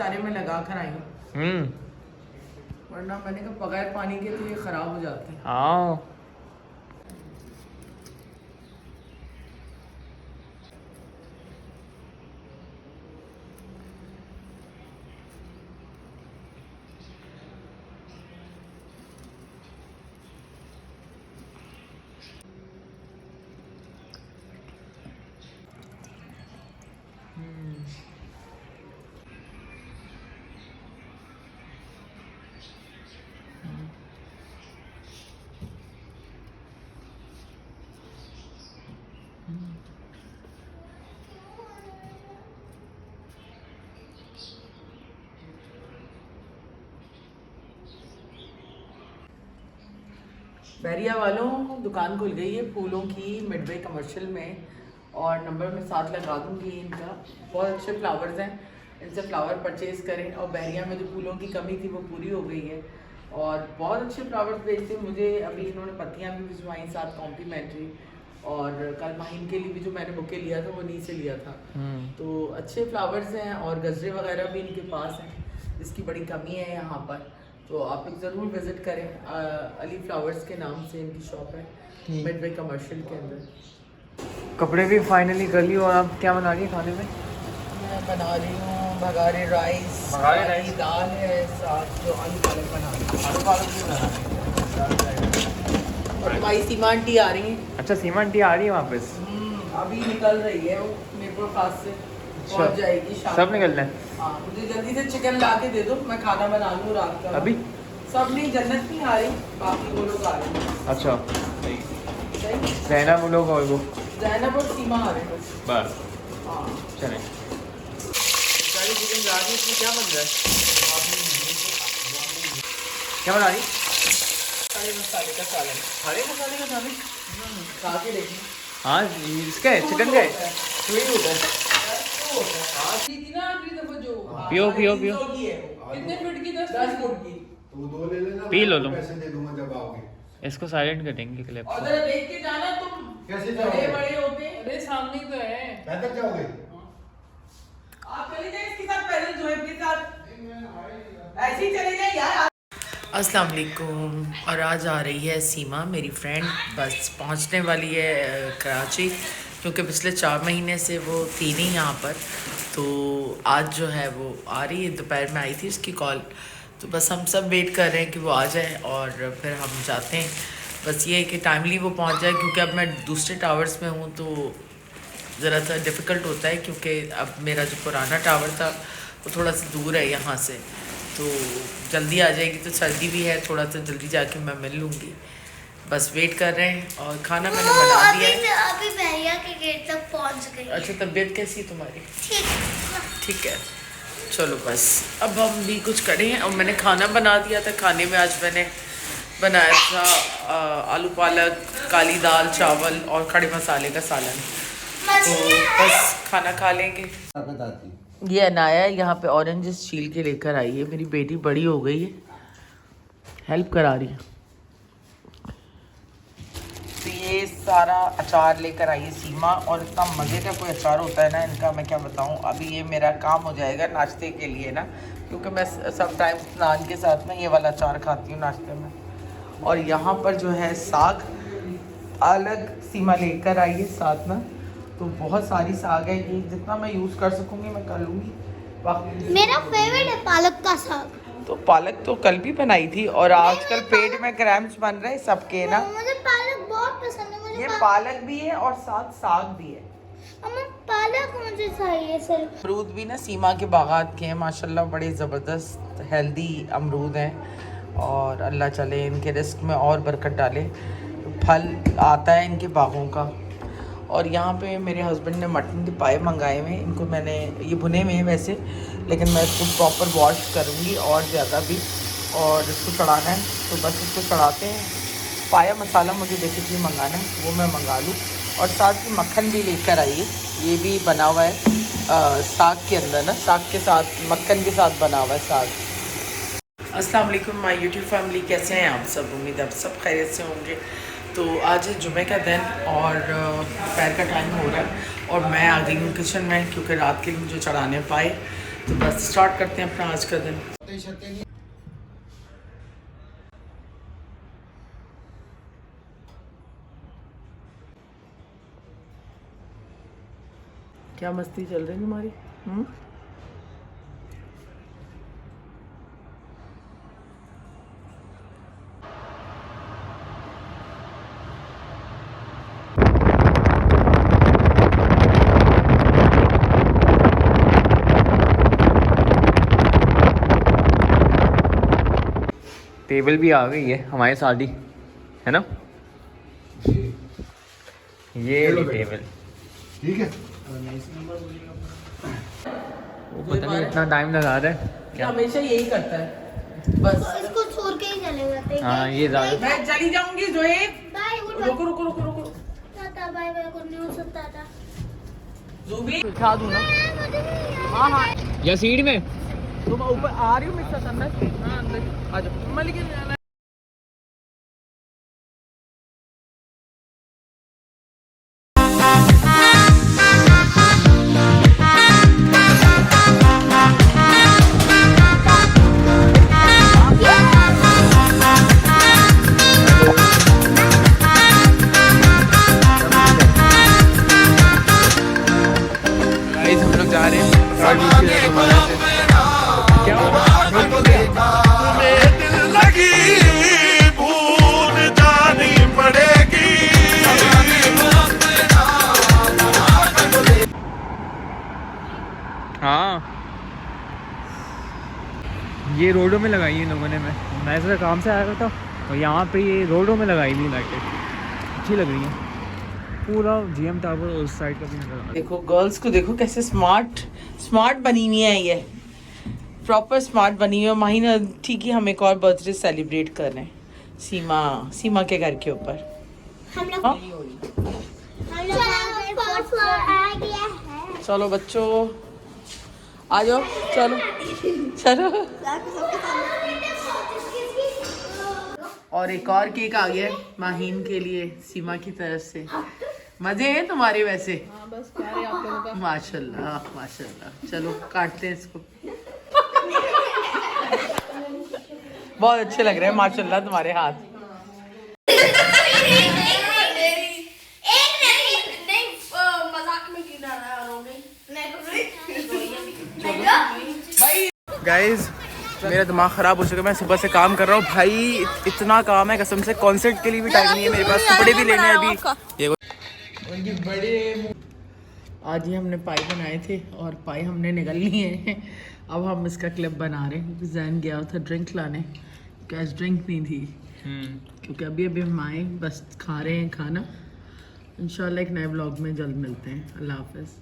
सारे मैं लगा कर आई हूँ, वरना मैंने कहा बगैर पानी के तो ये खराब हो जाते हैं। हाँ बहरिया वालों, दुकान खुल गई है फूलों की मिडवे कमर्शियल में, और नंबर मैं साथ लगा दूंगी इनका। बहुत अच्छे फ्लावर्स हैं, इनसे फ्लावर परचेज करें। और बहरिया में जो फूलों की कमी थी वो पूरी हो गई है, और बहुत अच्छे फ्लावर्स बेचते हैं। मुझे अभी इन्होंने पत्तियाँ भी भिजवाई साथ कॉम्प्लीमेंट्री, और कल माहिम के लिए भी जो मैंने बुके लिया था वो नी से लिया था। तो अच्छे फ्लावर्स हैं, और गजरे वगैरह भी इनके पास हैं, जिसकी बड़ी कमी है यहाँ पर। तो आप लोग ज़रूर विज़िट करें। अली फ्लावर्स के नाम से इनकी शॉप है मिडवे कमर्शियल के अंदर। कपड़े भी फाइनली कर ली। और आप क्या बना रही है खाने में? मैं बना रही हूँ बघारे राइस, बघारे राइस? दाल है, साथ जो आलू पालक बना रही हूँ। आलू पालक भी बना रही है। और हमारी सीमा आंटी आ रही हैं। अच्छा, सीमा आंटी आ रही है वापस? अभी निकल रही है वो मेरे पास से, पहुँच जाएगी शाम सब को। निकल रहे हैं? हाँ, मुझे जल्दी से चिकन ला के दे दो, मैं खाना बना लूँ रात का। अभी सब नहीं, जन्नत नहीं आ रही, बाकी वो लोग आ रहे हैं। अच्छा, सही, रहना वो लोग और वो जैनब और सीमा आ रहे हैं बस। बस हाँ, चलें। सारी चिकन जा रही है। इसमें क्या बन रहा है? क्या बना रही? खड़े मसाले का सालन। खड़े मसाले का सालन? खा के देखिए। हाँ, इसका है, चिकन का है। वही होता है। हाँ, थी ना आखिरी दफा जो। पियो, पियो, पियो। 300 की है वो। कितने फुट की? 10 फुट की। तो 2 ले लेना, पी लो तुम। पैसे दे दूंगा जब आओगे। इसको साइलेंट करेंगे क्लिप और को। जरा देख के जाना तुम, कैसे बड़े जाओगे? बड़े होते हैं। अरे सामने ही तो है। पैदल जाओगे? आप चले जाए इसके साथ, पैदल जोहेब के साथ ऐसे ही चले जाए यार। अस्सलाम वालेकुम। और आज आ रही है सीमा मेरी फ्रेंड, बस पहुंचने वाली है कराची, क्योंकि पिछले 4 महीने से वो थी नहीं यहाँ पर। तो आज जो है वो आ रही है। दोपहर में आई थी उसकी कॉल, तो बस हम सब वेट कर रहे हैं कि वो आ जाए और फिर हम जाते हैं। बस ये है कि टाइमली वो पहुँच जाए, क्योंकि अब मैं दूसरे टावर्स में हूँ तो ज़रा सा डिफ़िकल्ट होता है, क्योंकि अब मेरा जो पुराना टावर था वो थोड़ा सा दूर है यहाँ से। तो जल्दी आ जाएगी, तो सर्दी भी है, थोड़ा सा जल्दी जाके मैं मिल लूँगी। बस वेट कर रहे हैं, और खाना मैंने बना दिया है। अभी भैया के गेट तक पहुंच गई। अच्छा, तबीयत कैसी है तुम्हारी? ठीक। ठीक है, चलो बस अब हम भी कुछ करें। और मैंने खाना बना दिया था। खाने में आज मैंने बनाया था आलू पालक, काली दाल, चावल और खड़े मसाले का सालन। तो बस खाना खा लेंगे। ये अनाया यहाँ पे ऑरेंजेस छील के लेकर आई है। मेरी बेटी बड़ी हो गई है, हेल्प करा रही है। तो ये सारा अचार लेकर आई है सीमा, और इतना मज़े का कोई अचार होता है ना इनका, मैं क्या बताऊँ। अभी ये मेरा काम हो जाएगा नाश्ते के लिए ना, क्योंकि मैं समटाइम्स नान के साथ में ये वाला अचार खाती हूँ नाश्ते में। और यहाँ पर जो है साग अलग सीमा लेकर आई है साथ में, तो बहुत सारी साग है। ये जितना मैं यूज़ कर सकूँगी मैं कर लूँगी। बाकी मेरा फेवरेट है पालक का साग। तो पालक तो कल भी बनाई थी, और आजकल पेट में क्रैम्प्स बन रहे हैं सबके ना। मुझे पालक बहुत पसंद है। मुझे ये पालक भी है और साथ साग भी है। पालक मुझे चाहिए सिर्फ। अमरूद भी ना सीमा के बागात के हैं माशाल्लाह, बड़े ज़बरदस्त हेल्दी अमरूद हैं। और अल्लाह चले इनके रिस्क में और बरकत डाले, फल आता है इनके बागों का। और यहाँ पे मेरे हस्बैंड ने मटन के पाए मंगाए हुए हैं। इनको मैंने, ये भुने हुए हैं वैसे, लेकिन मैं इसको प्रॉपर वॉश करूँगी और ज़्यादा भी, और इसको चढ़ाना है तो बस इसको चढ़ाते हैं। पाया मसाला मुझे बेसिकली मंगाना है, वो मैं मंगा लूँ। और साथ ही मक्खन भी लेकर आइए, ये भी बना हुआ है साग के अंदर ना, साग के साथ मक्खन के साथ बना हुआ है साग। अस्सलाम वालेकुम माय यूट्यूब फैमिली, कैसे हैं आप सब? उम्मीद है आप सब खैरियत से होंगे। तो आज है जुमे का दिन, और दोपहर का टाइम हो रहा है, और मैं आ गई हूँ किचन में, क्योंकि रात के लिए मुझे चढ़ाने पाए तो बस स्टार्ट करते हैं अपना आज का दिन। क्या मस्ती चल रही है तुम्हारी? टेबल भी आ गई है हमारे साथ ही, है ना? ये टेबल ठीक है। वो पता नहीं इतना टाइम लगा रहा है क्या हमेशा यही करता है बस। इसको छोड़ के ही चले जाते हैं। हाँ ये ज़्यादा। मैं चली जाऊंगी जोएब। बाय गुड रुको रुको रुको रुको। Tata bye bye good news tata. जूबी खा दूं ना? हाँ हाँ। या सीट में तुम ऊपर आ रही हो मेरे साथ अंदर? हाँ अंदर आ जाओ। मैं लेके जाना है। हम लोग जा रहे हैं क्या हाँ ये रोडों में लगाई है इन लोगों ने। मैं ऐसा काम से आया था और यहाँ पे ये रोडों में लगाई हुई लाइटें अच्छी लग रही हैं। पूरा जीएम टावर उस साइड का भी नजर। देखो गर्ल्स को देखो कैसे स्मार्ट बनी हुई है, ये प्रॉपर स्मार्ट बनी हुई है। माहिना ठीक है, हम एक और बर्थडे सेलिब्रेट कर रहे हैं सीमा के घर के ऊपर। हम लोग हाँ? फोर्थ फ्लोर आ गया है। चलो बच्चों आ जाओ, चलो चलो। और एक और केक आ गया है माहीन के लिए सीमा की तरफ से। मजे हैं तुम्हारे वैसे? हाँ बस प्यारे आप लोगों का। माशाल्लाह माशाल्लाह। चलो काटते हैं इसको। बहुत अच्छे लग रहे हैं माशाल्लाह तुम्हारे हाथ। गाइस मेरा दिमाग ख़राब हो चुका है। मैं सुबह से काम कर रहा हूँ भाई, इतना काम है कसम से। कॉन्सर्ट के लिए भी टाइम नहीं है मेरे पास, कपड़े भी लेने हैं अभी। ये बड़े आज ही हमने पाई बनाए थे और पाई हमने निकल लिए हैं। अब हम इसका क्लिप बना रहे हैं। जैन गया था ड्रिंक लाने, कैश ड्रिंक नहीं थी क्योंकि अभी हम आए, बस खा रहे हैं खाना। इंशाल्लाह एक नए ब्लॉग में जल्द मिलते हैं। अल्लाह हाफ़िज़।